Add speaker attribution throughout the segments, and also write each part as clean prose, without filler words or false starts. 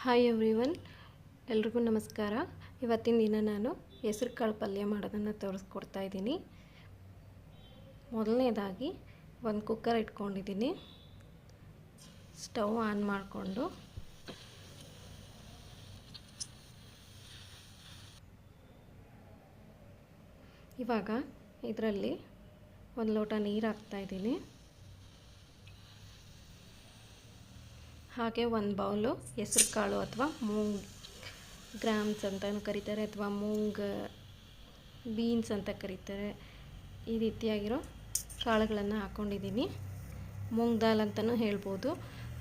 Speaker 1: Hi everyone, ಎಲ್ರಿಗೂ ನಮಸ್ಕಾರ. ಇವತ್ತಿನ ದಿನ ನಾನು ಹೆಸರು ಕಾಳು ಪಲ್ಯ ಮಾಡೋದನ್ನು ತೋರಿಸ್ಕೊಡ್ತಾ ಇದ್ದೀನಿ. ಮೊದಲನೇದಾಗಿ ಒಂದು ಕುಕ್ಕರ್ ಇಟ್ಕೊಂಡಿದ್ದೀನಿ. ಸ್ಟವ್ ಆನ್ ಮಾಡಿಕೊಂಡು ಇವಾಗ ಇದರಲ್ಲಿ ಒಂದು ಲೋಟ ನೀರು ಹಾಕ್ತಾಯಿದ್ದೀನಿ. ಹಾಗೆ ಒಂದು ಬೌಲು ಹೆಸರು ಕಾಳು ಅಥವಾ ಮೂಂಗ್ ಗ್ರಾಮ್ಸ್ ಅಂತ ಕರೀತಾರೆ, ಅಥವಾ ಮೂಂಗ್ ಬೀನ್ಸ್ ಅಂತ ಕರೀತಾರೆ. ಈ ರೀತಿಯಾಗಿರೋ ಕಾಳುಗಳನ್ನು ಹಾಕ್ಕೊಂಡಿದ್ದೀನಿ. ಮೂಂಗ್ ದಾಲ್ ಅಂತಲೂ ಹೇಳ್ಬೋದು,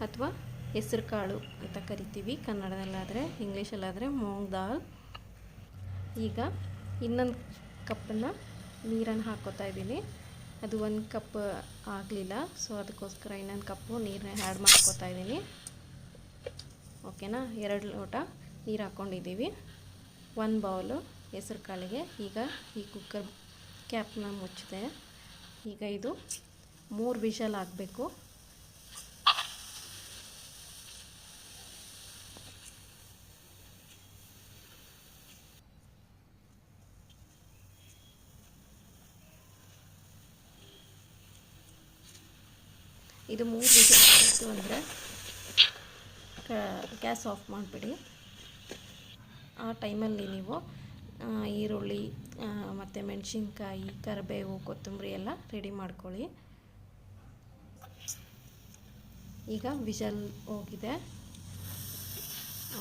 Speaker 1: ಅಥವಾ ಹೆಸರು ಕಾಳು ಅಂತ ಕರಿತೀವಿ ಕನ್ನಡದಲ್ಲಾದರೆ. ಇಂಗ್ಲೀಷಲ್ಲಾದರೆ ಮೂಂಗ್ ದಾಲ್. ಈಗ ಇನ್ನೊಂದು ಕಪ್ಪನ್ನು ನೀರನ್ನು ಹಾಕ್ಕೋತಾ ಇದ್ದೀನಿ. ಅದು 1 ಕಪ್ ಆಗಲಿಲ್ಲ, ಸೊ ಅದಕ್ಕೋಸ್ಕರ ಇನ್ನೊಂದು ಕಪ್ಪು ನೀರನ್ನ ಆ್ಯಡ್ ಮಾಡ್ಕೋತಾ ಇದ್ದೀನಿ. ಓಕೆನಾ, 2 ಲೋಟ ನೀರು ಹಾಕ್ಕೊಂಡಿದ್ದೀವಿ. 1 ಬೌಲು ಹೆಸರು ಕಾಳಿಗೆ. ಈಗ ಈ ಕುಕ್ಕರ್ ಕ್ಯಾಪ್ನ ಮುಚ್ಚಿದೆ. ಈಗ ಇದು 3 ವಿಷಲ್ ಆಗಬೇಕು. ಇದು 3 ವಿಷಲ್ ಆಯಿತು ಅಂದರೆ ಗ್ಯಾಸ್ ಆಫ್ ಮಾಡಿಬಿಡಿ. ಆ ಟೈಮಲ್ಲಿ ನೀವು ಈರುಳ್ಳಿ ಮತ್ತು ಮೆಣಸಿನ್ಕಾಯಿ, ಕರಿಬೇವು, ಕೊತ್ತಂಬರಿ ಎಲ್ಲ ರೆಡಿ ಮಾಡ್ಕೊಳ್ಳಿ. ಈಗ ವಿಷಲ್ ಹೋಗಿದೆ.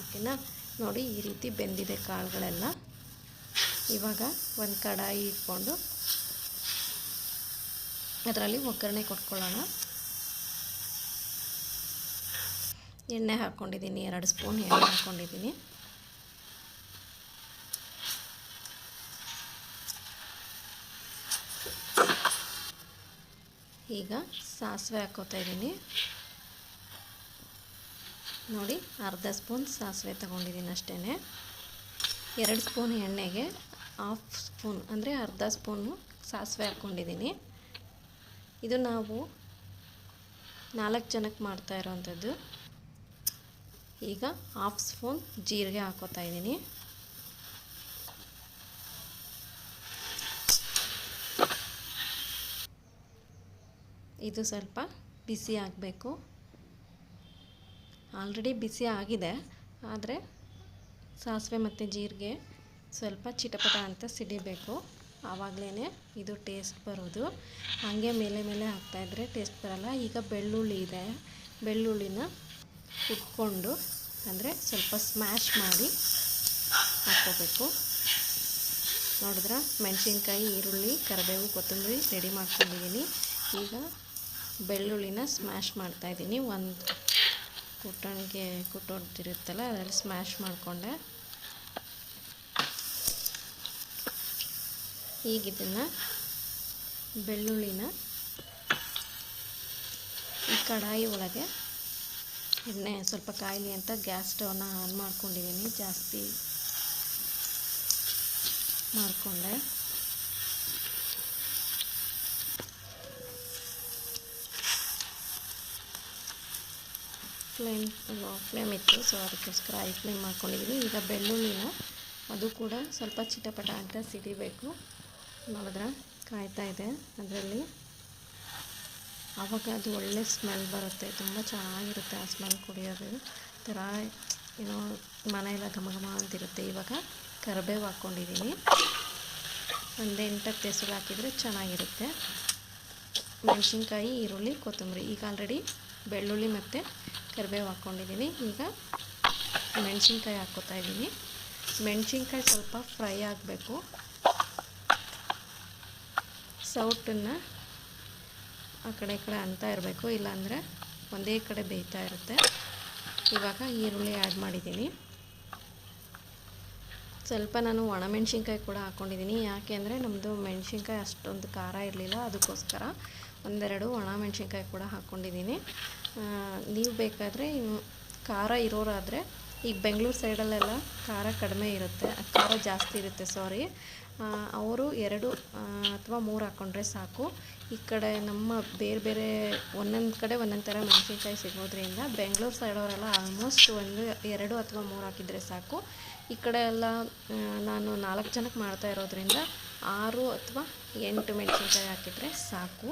Speaker 1: ಓಕೆನಾ, ನೋಡಿ ಈ ರೀತಿ ಬೆಂದಿದೆ ಕಾಳುಗಳೆಲ್ಲ. ಇವಾಗ ಒಂದು ಕಡಾಯಿ ಇಟ್ಕೊಂಡು ಅದರಲ್ಲಿ ಒಗ್ಗರಣೆ ಕೊಟ್ಕೊಳ್ಳೋಣ. ಎಣ್ಣೆ ಹಾಕ್ಕೊಂಡಿದ್ದೀನಿ, 2 ಸ್ಪೂನ್ ಎಣ್ಣೆ ಹಾಕ್ಕೊಂಡಿದ್ದೀನಿ. ಈಗ ಸಾಸಿವೆ ಹಾಕ್ಕೋತಾ ಇದ್ದೀನಿ. ನೋಡಿ, ಅರ್ಧ ಸ್ಪೂನ್ ಸಾಸಿವೆ ತೊಗೊಂಡಿದ್ದೀನಿ ಅಷ್ಟೇ. 2 ಸ್ಪೂನ್ ಎಣ್ಣೆಗೆ 1/2 ಸ್ಪೂನ್ ಅಂದರೆ ಅರ್ಧ ಸ್ಪೂನು ಸಾಸಿವೆ ಹಾಕ್ಕೊಂಡಿದ್ದೀನಿ. ಇದು ನಾವು 4 ಜನಕ್ಕೆ ಮಾಡ್ತಾ ಇರೋವಂಥದ್ದು. ಈಗ 1/2 ಸ್ಪೂನ್ ಜೀರಿಗೆ ಹಾಕ್ಕೋತಾ ಇದ್ದೀನಿ. ಇದು ಸ್ವಲ್ಪ ಬಿಸಿ ಆಗಬೇಕು. ಆಲ್ರೆಡಿ ಬಿಸಿ ಆಗಿದೆ, ಆದರೆ ಸಾಸಿವೆ ಮತ್ತು ಜೀರಿಗೆ ಸ್ವಲ್ಪ ಚಿಟಪಟ ಅಂತ ಸಿಡಿಬೇಕು. ಆವಾಗಲೇ ಇದು ಟೇಸ್ಟ್ ಬರೋದು. ಹಾಗೆ ಮೇಲೆ ಮೇಲೆ ಹಾಕ್ತಾಯಿದ್ರೆ ಟೇಸ್ಟ್ ಬರೋಲ್ಲ. ಈಗ ಬೆಳ್ಳುಳ್ಳಿ ಇದೆ, ಬೆಳ್ಳುಳ್ಳಿನ ಕುಟ್ಕೊಂಡು ಅಂದರೆ ಸ್ವಲ್ಪ ಸ್ಮ್ಯಾಶ್ ಮಾಡಿ ಹಾಕ್ಕೋಬೇಕು. ನೋಡಿದ್ರೆ ಮೆಣಸಿನ್ಕಾಯಿ, ಈರುಳ್ಳಿ, ಕರಿಬೇವು, ಕೊತ್ತಂಬರಿ ರೆಡಿ ಮಾಡ್ಕೊಂಡಿದ್ದೀನಿ. ಈಗ ಬೆಳ್ಳುಳ್ಳಿನ ಸ್ಮ್ಯಾಶ್ ಮಾಡ್ತಾಯಿದ್ದೀನಿ. ಒಂದು ಕುಟ್ಟೋದಿರುತ್ತಲ್ಲ ಅದರಲ್ಲಿ ಸ್ಮ್ಯಾಶ್ ಮಾಡಿಕೊಂಡೆ. ಈಗ ಇದನ್ನು ಬೆಳ್ಳುಳ್ಳಿನ ಈ ಕಡಾಯಿ ಒಳಗೆ ಎಣ್ಣೆ ಸ್ವಲ್ಪ ಕಾಯಲಿ ಅಂತ ಗ್ಯಾಸ್ ಸ್ಟವ್ನ ಆನ್ ಮಾಡ್ಕೊಂಡಿದ್ದೀನಿ. ಜಾಸ್ತಿ ಮಾಡಿಕೊಂಡೆ. ಫ್ಲೇಮ್ ಇತ್ತು, ಸೊ ಅದಕ್ಕೋಸ್ಕರ ಹೈ ಫ್ಲೇಮ್ ಮಾಡ್ಕೊಂಡಿದ್ದೀನಿ. ಈಗ ಬೆಳ್ಳುಳ್ಳಿನ ಅದು ಕೂಡ ಸ್ವಲ್ಪ ಚಿಟಪಟ ಅಂತ ಸಿಡಿಬೇಕು. ನೋಡಿದ್ರೆ ಕಾಯ್ತಾ ಇದೆ ಅದರಲ್ಲಿ. ಆವಾಗ ಅದು ಒಳ್ಳೆ ಸ್ಮೆಲ್ ಬರುತ್ತೆ, ತುಂಬ ಚೆನ್ನಾಗಿರುತ್ತೆ ಆ ಸ್ಮೆಲ್ ಕುಡಿಯೋದು. ಥರ ಏನೋ ಮನೆಯೆಲ್ಲ ಘಮ ಘಮ ಅಂತಿರುತ್ತೆ. ಇವಾಗ ಕರಿಬೇವು ಹಾಕ್ಕೊಂಡಿದ್ದೀನಿ. ಒಂದು 8 ಹೆಸರು ಹಾಕಿದರೆ ಚೆನ್ನಾಗಿರುತ್ತೆ. ಮೆಣಸಿನ್ಕಾಯಿ, ಈರುಳ್ಳಿ, ಕೊತ್ತಂಬರಿ. ಈಗ ಆಲ್ರೆಡಿ ಬೆಳ್ಳುಳ್ಳಿ ಮತ್ತು ಕರಿಬೇವು ಹಾಕ್ಕೊಂಡಿದ್ದೀನಿ. ಈಗ ಮೆಣಸಿನ್ಕಾಯಿ ಹಾಕ್ಕೋತಾ ಇದ್ದೀನಿ. ಮೆಣಸಿನ್ಕಾಯಿ ಸ್ವಲ್ಪ ಫ್ರೈ ಆಗಬೇಕು. ಸೌಟನ್ನು ಆ ಕಡೆ ಈ ಕಡೆ ಅಂತ ಇರಬೇಕು, ಇಲ್ಲಾಂದರೆ ಒಂದೇ ಕಡೆ ಬೇಯ್ತಾ ಇರುತ್ತೆ. ಇವಾಗ ಈರುಳ್ಳಿ ಆ್ಯಡ್ ಮಾಡಿದ್ದೀನಿ. ಸ್ವಲ್ಪ ನಾನು ಒಣಮೆಣ್ಸಿನ್ಕಾಯಿ ಕೂಡ ಹಾಕ್ಕೊಂಡಿದ್ದೀನಿ. ಯಾಕೆ ಅಂದರೆ ನಮ್ಮದು ಮೆಣಸಿನ್ಕಾಯಿ ಅಷ್ಟೊಂದು ಖಾರ ಇರಲಿಲ್ಲ, ಅದಕ್ಕೋಸ್ಕರ 1-2 ಒಣಮೆಣ್ಸಿನ್ಕಾಯಿ ಕೂಡ ಹಾಕ್ಕೊಂಡಿದ್ದೀನಿ. ನೀವು ಬೇಕಾದರೆ ಖಾರ ಇರೋರಾದರೆ, ಈಗ ಬೆಂಗಳೂರು ಸೈಡಲ್ಲೆಲ್ಲ ಖಾರ ಕಡಿಮೆ ಇರುತ್ತೆ, ಖಾರ ಜಾಸ್ತಿ ಇರುತ್ತೆ ಅವರು 2 ಅಥವಾ 3 ಹಾಕ್ಕೊಂಡ್ರೆ ಸಾಕು. ಈ ಕಡೆ ನಮ್ಮ ಬೇರೆ ಬೇರೆ ಒಂದೊಂದು ಕಡೆ ಒಂದೊಂದು ಥರ ಮೆಣಸಿನ್ಕಾಯಿ ಸಿಗೋದ್ರಿಂದ ಬೆಂಗಳೂರು ಸೈಡವರೆಲ್ಲ ಆಲ್ಮೋಸ್ಟ್ 2 ಅಥವಾ 3 ಹಾಕಿದರೆ ಸಾಕು. ಈ ಕಡೆ ಎಲ್ಲ ನಾನು 4 ಜನಕ್ಕೆ ಮಾಡ್ತಾ ಇರೋದ್ರಿಂದ 6 ಅಥವಾ 8 ಮೆಣಸಿನ್ಕಾಯಿ ಹಾಕಿದರೆ ಸಾಕು.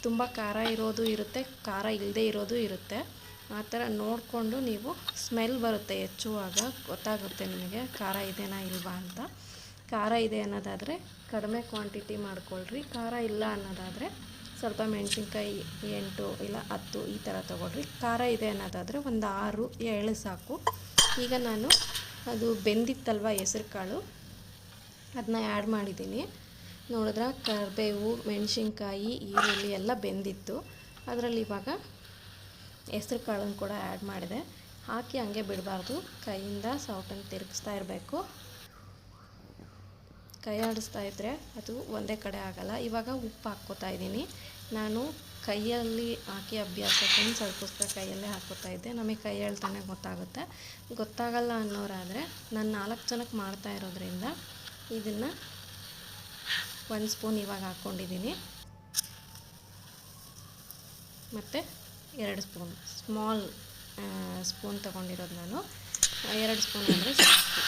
Speaker 1: ತುಂಬ ಖಾರ ಇರೋದು ಇರುತ್ತೆ, ಖಾರ ಇಲ್ಲದೆ ಇರೋದು ಇರುತ್ತೆ. ಆ ಥರ ನೋಡಿಕೊಂಡು ನೀವು ಸ್ಮೆಲ್ ಬರುತ್ತೆ ಹೆಚ್ಚುವಾಗ ಗೊತ್ತಾಗುತ್ತೆ ನಿಮಗೆ ಖಾರ ಇದೆನಾ ಇಲ್ವಾ ಅಂತ. ಖಾರ ಇದೆ ಅನ್ನೋದಾದರೆ ಕಡಿಮೆ ಕ್ವಾಂಟಿಟಿ ಮಾಡ್ಕೊಳ್ರಿ, ಖಾರ ಇಲ್ಲ ಅನ್ನೋದಾದರೆ ಸ್ವಲ್ಪ ಮೆಣಸಿನ್ಕಾಯಿ 8 ಇಲ್ಲ 10 ಈ ಥರ ತೊಗೊಳ್ರಿ. ಖಾರ ಇದೆ ಅನ್ನೋದಾದರೆ ಒಂದು 6, 7 ಸಾಕು. ಈಗ ನಾನು ಅದು ಬೆಂದಿತ್ತಲ್ವ ಹೆಸ್ರು ಕಾಳು, ಅದನ್ನ ಆ್ಯಡ್ ಮಾಡಿದ್ದೀನಿ. ನೋಡಿದ್ರೆ ಕರಿಬೇವು, ಮೆಣಸಿನ್ಕಾಯಿ, ಈರುಳ್ಳಿ ಎಲ್ಲ ಬೆಂದಿತ್ತು. ಅದರಲ್ಲಿ ಇವಾಗ ಹೆಸ್ರು ಕಾಳನ್ನು ಕೂಡ ಆ್ಯಡ್ ಮಾಡಿದೆ. ಹಾಕಿ ಹಂಗೆ ಬಿಡಬಾರ್ದು, ಕೈಯಿಂದ ಸೌಟನ್ನು ತಿರುಗಿಸ್ತಾ ಇರಬೇಕು. ಕೈ ಆಡಿಸ್ತಾ ಇದ್ದರೆ ಅದು ಒಂದೇ ಕಡೆ ಆಗಲ್ಲ. ಇವಾಗ ಉಪ್ಪು ಹಾಕ್ಕೋತಾ ಇದ್ದೀನಿ. ನಾನು ಕೈಯಲ್ಲಿ ಹಾಕಿ ಅಭ್ಯಾಸಕ್ಕೆ ಸ್ವಲ್ಪೋಸ್ಕರ ಕೈಯಲ್ಲೇ ಹಾಕ್ಕೋತಾ ಇದ್ದೆ. ನಮಗೆ ಕೈ ಹೇಳ್ತಾನೆ ಗೊತ್ತಾಗುತ್ತೆ. ಗೊತ್ತಾಗಲ್ಲ ಅನ್ನೋರಾದರೆ ನಾನು 4 ಜನಕ್ಕೆ ಮಾಡ್ತಾ ಇರೋದ್ರಿಂದ ಇದನ್ನು 1 ಸ್ಪೂನ್ ಇವಾಗ ಹಾಕ್ಕೊಂಡಿದ್ದೀನಿ. ಮತ್ತು 2 ಸ್ಪೂನ್ ಸ್ಮಾಲ್ ಸ್ಪೂನ್ ತೊಗೊಂಡಿರೋದು ನಾನು. 2 ಸ್ಪೂನ್ ಅಂದರೆ ಸಾಕು.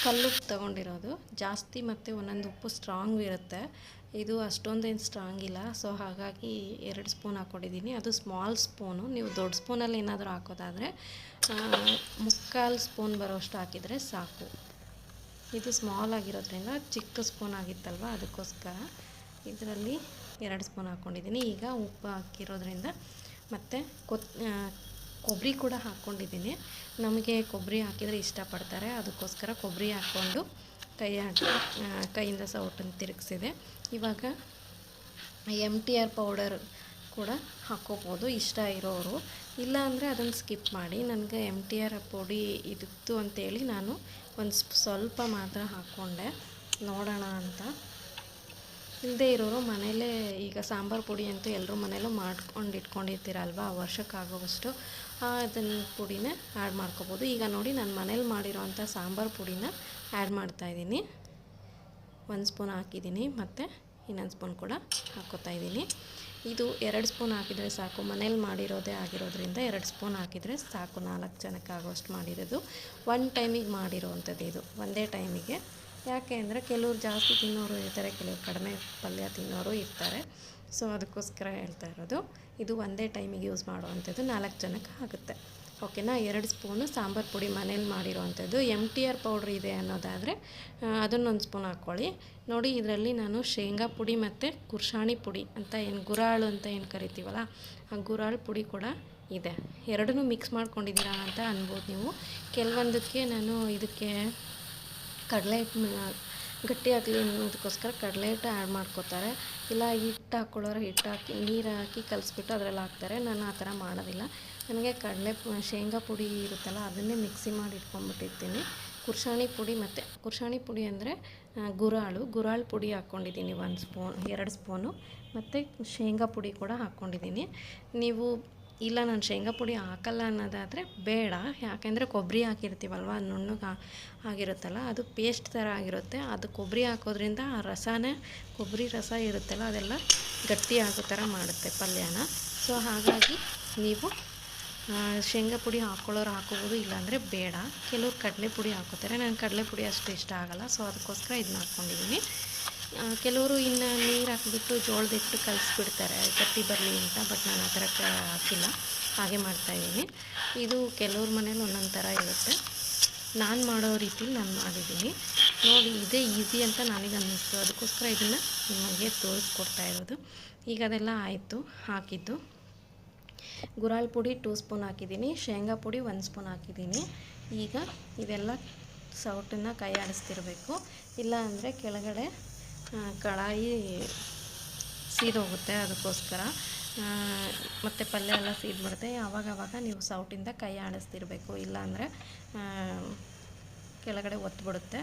Speaker 1: ಕಲ್ಲುಪ್ಪು ತೊಗೊಂಡಿರೋದು ಜಾಸ್ತಿ, ಮತ್ತು ಒಂದೊಂದು ಉಪ್ಪು ಸ್ಟ್ರಾಂಗ್ ಇರುತ್ತೆ, ಇದು ಅಷ್ಟೊಂದೇನು ಸ್ಟ್ರಾಂಗ್ ಇಲ್ಲ. ಸೊ ಹಾಗಾಗಿ 2 ಸ್ಪೂನ್ ಹಾಕ್ಕೊಂಡಿದ್ದೀನಿ. ಅದು ಸ್ಮಾಲ್ ಸ್ಪೂನು. ನೀವು ದೊಡ್ಡ ಸ್ಪೂನಲ್ಲಿ ಏನಾದರೂ ಹಾಕೋದಾದರೆ 3/4 ಸ್ಪೂನ್ ಬರೋಷ್ಟು ಹಾಕಿದರೆ ಸಾಕು. ಇದು ಸ್ಮಾಲ್ ಆಗಿರೋದ್ರಿಂದ ಚಿಕ್ಕ ಸ್ಪೂನ್ ಆಗಿತ್ತಲ್ವ, ಅದಕ್ಕೋಸ್ಕರ ಇದರಲ್ಲಿ 2 ಸ್ಪೂನ್ ಹಾಕ್ಕೊಂಡಿದ್ದೀನಿ. ಈಗ ಉಪ್ಪು ಹಾಕಿರೋದ್ರಿಂದ ಮತ್ತು ಕೊಬ್ಬರಿ ಕೂಡ ಹಾಕ್ಕೊಂಡಿದ್ದೀನಿ. ನಮಗೆ ಕೊಬ್ಬರಿ ಹಾಕಿದರೆ ಇಷ್ಟಪಡ್ತಾರೆ, ಅದಕ್ಕೋಸ್ಕರ ಕೊಬ್ಬರಿ ಹಾಕ್ಕೊಂಡು ಕೈಯಿಂದ ಸೌಟನ್ನು ತಿರುಗಿಸಿದೆ. ಇವಾಗ MTR ಪೌಡರ್ ಕೂಡ ಹಾಕ್ಕೋಬೋದು ಇಷ್ಟ ಇರೋರು, ಇಲ್ಲ ಅಂದರೆ ಅದನ್ನು ಸ್ಕಿಪ್ ಮಾಡಿ. ನನಗೆ MTR ಪುಡಿ ಇದಿತ್ತು ಅಂತೇಳಿ ನಾನು ಸ್ವಲ್ಪ ಮಾತ್ರ ಹಾಕ್ಕೊಂಡೆ, ನೋಡೋಣ ಅಂತ. ಇಲ್ಲದೇ ಇರೋರು ಮನೇಲೇ, ಈಗ ಸಾಂಬಾರು ಪುಡಿ ಅಂತೂ ಎಲ್ಲರೂ ಮನೇಲೂ ಮಾಡ್ಕೊಂಡು ಇಟ್ಕೊಂಡಿರ್ತೀರಲ್ವ, ವರ್ಷಕ್ಕಾಗೋವಷ್ಟು ಅದನ್ನು ಪುಡಿನ ಆ್ಯಡ್ ಮಾಡ್ಕೋಬೋದು. ಈಗ ನೋಡಿ ನಾನು ಮನೇಲಿ ಮಾಡಿರೋವಂಥ ಸಾಂಬಾರು ಪುಡಿನ ಆ್ಯಡ್ ಮಾಡ್ತಾಯಿದ್ದೀನಿ. 1 ಸ್ಪೂನ್ ಹಾಕಿದ್ದೀನಿ, ಮತ್ತು ಇನ್ನೊಂದು ಸ್ಪೂನ್ ಕೂಡ ಹಾಕ್ಕೋತಾ ಇದ್ದೀನಿ. ಇದು 2 ಸ್ಪೂನ್ ಹಾಕಿದರೆ ಸಾಕು. ಮನೇಲಿ ಮಾಡಿರೋದೇ ಆಗಿರೋದ್ರಿಂದ 2 ಸ್ಪೂನ್ ಹಾಕಿದರೆ ಸಾಕು. 4 ಜನಕ್ಕೆ ಆಗೋಷ್ಟು ಮಾಡಿರೋದು, 1 ಟೈಮಿಗೆ ಮಾಡಿರೋವಂಥದ್ದು ಇದು, ಒಂದೇ ಟೈಮಿಗೆ. ಯಾಕೆ ಅಂದರೆ ಕೆಲವ್ರು ಜಾಸ್ತಿ ತಿನ್ನೋರು ಇರ್ತಾರೆ, ಕೆಲವ್ರು ಕಡಿಮೆ ಪಲ್ಯ ತಿನ್ನೋರು ಇರ್ತಾರೆ. ಸೊ ಅದಕ್ಕೋಸ್ಕರ ಹೇಳ್ತಾ ಇರೋದು. ಇದು ಒಂದೇ ಟೈಮಿಗೆ ಯೂಸ್ ಮಾಡುವಂಥದ್ದು, 4 ಜನಕ್ಕೆ ಆಗುತ್ತೆ. ಓಕೆನಾ. 2 ಸ್ಪೂನು ಸಾಂಬಾರು ಪುಡಿ ಮನೇಲಿ ಮಾಡಿರೋವಂಥದ್ದು. MTR ಪೌಡ್ರ್ ಇದೆ ಅನ್ನೋದಾದರೆ ಅದನ್ನೊಂದು ಸ್ಪೂನ್ ಹಾಕ್ಕೊಳ್ಳಿ. ನೋಡಿ, ಇದರಲ್ಲಿ ನಾನು ಶೇಂಗಾ ಪುಡಿ ಮತ್ತು ಕುರ್ಷಾಣಿ ಪುಡಿ ಅಂತ ಏನು ಗುರಾಳು ಅಂತ ಏನು ಕರಿತೀವಲ್ಲ, ಆ ಗುರಾಳು ಪುಡಿ ಕೂಡ ಇದೆ. ಎರಡನ್ನೂ ಮಿಕ್ಸ್ ಮಾಡ್ಕೊಂಡಿದ್ದೀರಾ ಅಂತ ಅನ್ಬೋದು ನೀವು. ಕೆಲವೊಂದಕ್ಕೆ ನಾನು ಇದಕ್ಕೆ ಕಡಲೆ ಹಿಟ್ಟು ಗಟ್ಟಿ ಆಗಲಿ ಅನ್ನೋದಕ್ಕೋಸ್ಕರ ಕಡಲೆ ಹಿಟ್ಟು ಆ್ಯಡ್ ಮಾಡ್ಕೋತಾರೆ, ಇಲ್ಲ ಹಿಟ್ಟು ಹಾಕ್ಕೊಳ್ಳೋರು ಹಿಟ್ಟು ಹಾಕಿ ನೀರು ಹಾಕಿ ಕಲಿಸ್ಬಿಟ್ಟು ಅದರಲ್ಲಿ ಹಾಕ್ತಾರೆ. ನಾನು ಆ ಥರ ಮಾಡೋದಿಲ್ಲ. ನನಗೆ ಶೇಂಗಾ ಪುಡಿ ಇರುತ್ತಲ್ಲ, ಅದನ್ನೇ ಮಿಕ್ಸಿ ಮಾಡಿ ಇಟ್ಕೊಂಡ್ಬಿಟ್ಟಿರ್ತೀನಿ. ಕುರ್ಷಾಣಿ ಪುಡಿ, ಮತ್ತು ಕುರ್ಷಾಣಿ ಪುಡಿ ಅಂದರೆ ಗುರಾಳು ಪುಡಿ ಹಾಕ್ಕೊಂಡಿದ್ದೀನಿ 2 ಸ್ಪೂನು, ಮತ್ತು ಶೇಂಗಾ ಪುಡಿ ಕೂಡ ಹಾಕ್ಕೊಂಡಿದ್ದೀನಿ. ನೀವು ಇಲ್ಲ ನಾನು ಶೇಂಗಾ ಪುಡಿ ಹಾಕಲ್ಲ ಅನ್ನೋದಾದರೆ ಬೇಡ, ಯಾಕೆಂದರೆ ಕೊಬ್ಬರಿ ಹಾಕಿರ್ತೀವಲ್ವ, ನುಣ್ಣಗೆ ಆಗಿರುತ್ತಲ್ಲ, ಅದು ಪೇಸ್ಟ್ ಥರ ಆಗಿರುತ್ತೆ. ಅದು ಕೊಬ್ಬರಿ ಹಾಕೋದ್ರಿಂದ ಆ ಕೊಬ್ಬರಿ ರಸ ಇರುತ್ತಲ್ಲ, ಅದೆಲ್ಲ ಗಟ್ಟಿ ಆಗೋ ಥರ ಮಾಡುತ್ತೆ ಪಲ್ಯನ. ಸೊ ಹಾಗಾಗಿ ನೀವು ಶೇಂಗಾ ಪುಡಿ ಹಾಕ್ಕೊಳ್ಳೋರು ಹಾಕೋಬೋದು, ಇಲ್ಲಾಂದರೆ ಬೇಡ. ಕೆಲವ್ರು ಕಡಲೆ ಪುಡಿ ಹಾಕೋತಾರೆ, ನಾನು ಕಡಲೆ ಪುಡಿ ಅಷ್ಟು ಇಷ್ಟ ಆಗೋಲ್ಲ. ಸೊ ಅದಕ್ಕೋಸ್ಕರ ಇದನ್ನ ಹಾಕ್ಕೊಂಡಿದ್ದೀನಿ. ಕೆಲವರು ಇನ್ನು ನೀರು ಹಾಕಿಬಿಟ್ಟು ಜೋಳದ ಹಿಟ್ಟು ಕಲಿಸ್ಬಿಡ್ತಾರೆ ಗಟ್ಟಿ ಬರಲಿ ಅಂತ, ಬಟ್ ನಾನು ಆ ಥರ ಹಾಕಿಲ್ಲ, ಹಾಗೆ ಮಾಡ್ತಾಯಿದ್ದೀನಿ. ಇದು ಕೆಲವ್ರ ಮನೇಲಿ ಒಂದೊಂದು ಥರ ಇರುತ್ತೆ. ನಾನು ಮಾಡೋ ರೀತಿಲಿ ನಾನು ಮಾಡಿದ್ದೀನಿ. ನೋಡಿ, ಇದೇ ಈಸಿ ಅಂತ ನನಗೆ ಅನ್ನಿಸ್ತು, ಅದಕ್ಕೋಸ್ಕರ ಇದನ್ನು ನಿಮಗೆ ತೋರಿಸ್ಕೊಡ್ತಾ ಇರೋದು. ಈಗ ಅದೆಲ್ಲ ಆಯಿತು ಹಾಕಿದ್ದು. ಗುರಾಳ್ ಪುಡಿ 2 ಸ್ಪೂನ್ ಹಾಕಿದ್ದೀನಿ, ಶೇಂಗಾ ಪುಡಿ 1 ಸ್ಪೂನ್ ಹಾಕಿದ್ದೀನಿ. ಈಗ ಇದೆಲ್ಲ ಸೌಟನ್ನು ಕೈ ಆಡಿಸ್ತಿರಬೇಕು, ಇಲ್ಲ ಅಂದರೆ ಕೆಳಗಡೆ ಕಡಾಯಿ ಸೀದೋಗುತ್ತೆ. ಅದಕ್ಕೋಸ್ಕರ ಮತ್ತು ಪಲ್ಯ ಎಲ್ಲ ಸೀದ್ಬಿಡುತ್ತೆ. ಆವಾಗವಾಗ ನೀವು ಸೌಟಿಂದ ಕೈ ಆಡಿಸ್ತಿರಬೇಕು, ಇಲ್ಲಾಂದರೆ ಕೆಳಗಡೆ ಒತ್ತಿಬಿಡುತ್ತೆ.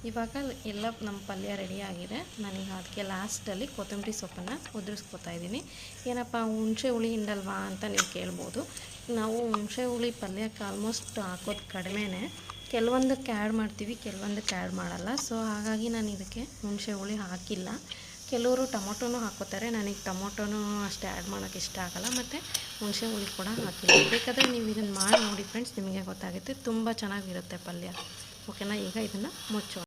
Speaker 1: ಇವಾಗ ಎಲ್ಲ ನಮ್ಮ ಪಲ್ಯ ರೆಡಿಯಾಗಿದೆ. ನಾನೀಗ ಅದಕ್ಕೆ ಲಾಸ್ಟಲ್ಲಿ ಕೊತ್ತಂಬರಿ ಸೊಪ್ಪನ್ನು ಉದುರಿಸ್ಕೊತಾ ಇದ್ದೀನಿ. ಏನಪ್ಪ ಹುಣಸೆ ಹುಳಿ ಹಿಂಡಲ್ವಾ ಅಂತ ನೀವು ಕೇಳ್ಬೋದು. ನಾವು ಹುಣಸೆ ಹುಳಿ ಪಲ್ಯಕ್ಕೆ ಆಲ್ಮೋಸ್ಟ್ ಹಾಕೋದು ಕಡಿಮೆನೇ, ಕೆಲವೊಂದಕ್ಕೆ ಆ್ಯಡ್ ಮಾಡ್ತೀವಿ, ಕೆಲವೊಂದಕ್ಕೆ ಆ್ಯಡ್ ಮಾಡಲ್ಲ. ಸೊ ಹಾಗಾಗಿ ನಾನು ಇದಕ್ಕೆ ಹುಣಸೆ ಹುಳಿ ಹಾಕಿಲ್ಲ. ಕೆಲವರು ಟೊಮೊಟೊನೂ ಹಾಕೋತಾರೆ, ನನಗೆ ಟೊಮೊಟೊನೂ ಅಷ್ಟೇ ಆ್ಯಡ್ ಮಾಡೋಕ್ಕೆ ಇಷ್ಟ ಆಗಲ್ಲ, ಮತ್ತು ಹುಣಸೆ ಹುಳಿ ಕೂಡ ಹಾಕಿಲ್ಲ. ಬೇಕಾದರೆ ನೀವು ಇದನ್ನು ಮಾಡಿ ನೋಡಿ ಫ್ರೆಂಡ್ಸ್, ನಿಮಗೆ ಗೊತ್ತಾಗುತ್ತೆ, ತುಂಬ ಚೆನ್ನಾಗಿರುತ್ತೆ ಪಲ್ಯ. ಓಕೆನಾ? ಈಗ ಇದನ್ನು ಮುಚ್ಚೋಣ.